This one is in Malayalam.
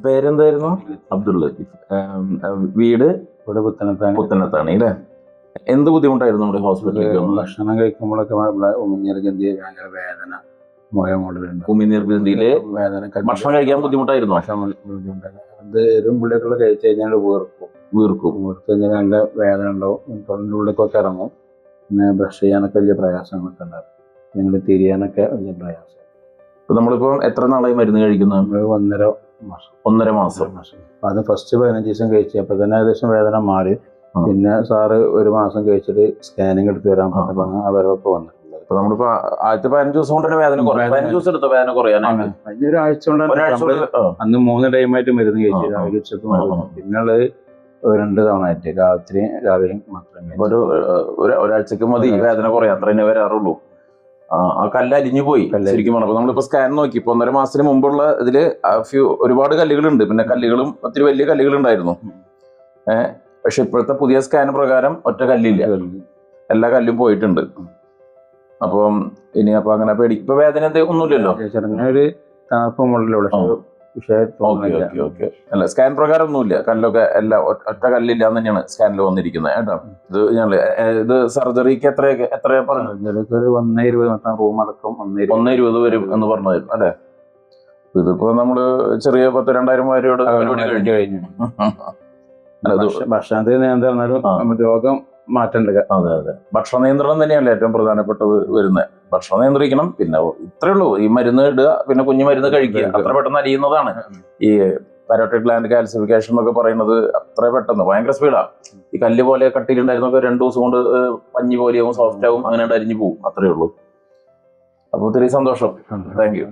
പേരെന്തായിരുന്നു? അബ്ദുൾ ലത്തീഫ്. വീട് ഇവിടെ പുത്തനത്താണ് അല്ലേ? എന്ത് ബുദ്ധിമുട്ടായിരുന്നു നമ്മുടെ ഹോസ്പിറ്റലിലേക്ക്? ഭക്ഷണം കഴിക്കുമ്പോഴൊക്കെ ഉമിനീർഗന്ധി, ഭയങ്കര വേദന, മുഴ മോഡലുണ്ട്. ഉമിനീർഗന്ധിയില് വേദന, ഭക്ഷണം കഴിക്കാൻ ബുദ്ധിമുട്ടായിരുന്നു. അത് എരുമ്പുള്ളിയൊക്കെ കഴിച്ചു കഴിഞ്ഞാൽ വീർത്ത് കഴിഞ്ഞാൽ നല്ല വേദന ഉണ്ടാവും. തൊണ്ടിൻ്റെ ഉള്ളിലേക്കൊക്കെ ഇറങ്ങും. പിന്നെ ബ്രഷ് ചെയ്യാനൊക്കെ വലിയ പ്രയാസങ്ങളൊക്കെ ഉണ്ടാവും. നിങ്ങൾ തിരിയാനൊക്കെ വലിയ പ്രയാസം. നമ്മളിപ്പോ എത്ര നാളായി മരുന്ന് കഴിക്കുന്നത്? 1.5 മാസം. അത് ഫസ്റ്റ് 15 ദിവസം കഴിച്ചു. അപ്പൊ തന്നെ ഏകദേശം വേദന മാറി. പിന്നെ സാറ് 1 മാസം കഴിച്ചിട്ട് സ്കാനിങ് എടുത്ത് വരാൻ പറഞ്ഞപ്പോൾ അവരൊക്കെ വന്നിട്ടുണ്ട്. ഇപ്പൊ നമ്മളിപ്പോ ആദ്യത്തെ 15 ദിവസം കൊണ്ട് തന്നെ വേദന 15 ദിവസം എടുത്ത വേദന കുറയാനാണ്. ഒരാഴ്ച കൊണ്ട് അന്ന് 3 ടൈമായിട്ട് മരുന്ന് കഴിച്ചു. രാവിലെ ഉച്ചക്ക് പിന്നുള്ളത് 2 തവണ ആയിട്ട്, രാവിലെയും മാത്രമേ. ഒരാഴ്ചക്ക് മതി വേദന കുറയാൻ, അത്ര തന്നെ വരാറുള്ളൂ. ആ കല്ല് അലിഞ്ഞു പോയി ശരിക്കും പറഞ്ഞപ്പോൾ. നമ്മളിപ്പോ സ്കാൻ നോക്കി, ഇപ്പൊ 1.5 മാസത്തിന് മുമ്പുള്ള ഇതില് ഒരുപാട് കല്ലുകളുണ്ട്. പിന്നെ കല്ലുകളും ഒത്തിരി വലിയ കല്ലുകളുണ്ടായിരുന്നു. പക്ഷെ ഇപ്പോഴത്തെ പുതിയ സ്കാൻ പ്രകാരം ഒറ്റ കല്ലില്ല, എല്ലാ കല്ലും പോയിട്ടുണ്ട്. അപ്പം ഇനി അപ്പൊ അങ്ങനെ ഇപ്പൊ വേദന ഒന്നുമില്ലല്ലോ? ചെറുങ്ങനൊരു തണുപ്പുമുള്ളൂ. അല്ല, സ്കാൻ പ്രകാരം ഒന്നുമില്ല. കല്ലൊക്കെ എല്ലാം ഒറ്റ കല്ലില്ല എന്ന് തന്നെയാണ് സ്കാനിൽ വന്നിരിക്കുന്നത് കേട്ടോ. ഇത് സർജറിക്ക് എത്ര പറഞ്ഞു? 1.20 റൂം അടക്കം 1.20 വരും എന്ന് പറഞ്ഞതായിരുന്നു അല്ലെ? ഇതിപ്പോ നമ്മള് ചെറിയ 10,000-2,000 രൂപയോട് കഴിഞ്ഞു. ഭക്ഷണത്തിൽ നിയന്ത്രണം, രോഗം മാറ്റേണ്ട. അതെ. ഭക്ഷണ നിയന്ത്രണം തന്നെയല്ലേ ഏറ്റവും പ്രധാനപ്പെട്ടത് വരുന്നത്. ഭക്ഷണം നിയന്ത്രിക്കണം. പിന്നെ ഇത്രേ ഉള്ളൂ, ഈ മരുന്ന് ഇടുക, പിന്നെ കുഞ്ഞു മരുന്ന് കഴിക്കുക. അത്ര പെട്ടെന്ന് അലിയുന്നതാണ് ഈ പാരോട്ടിക് ഗ്ലാൻഡ് കാൽസിഫിക്കേഷൻ എന്നൊക്കെ പറയുന്നത്. അത്ര പെട്ടെന്ന് ഭയങ്കര സ്പീഡാണ്. ഈ കല്ല് പോലെ കട്ടിയിലുണ്ടായിരുന്നൊക്കെ 2 ദിവസം കൊണ്ട് പഞ്ഞി പോലെയാവും, സോഫ്റ്റ് ആവും, അങ്ങനെ അരിഞ്ഞു പോവും. അത്രേ ഉള്ളൂ. അപ്പൊ ഒത്തിരി സന്തോഷം. Thank you.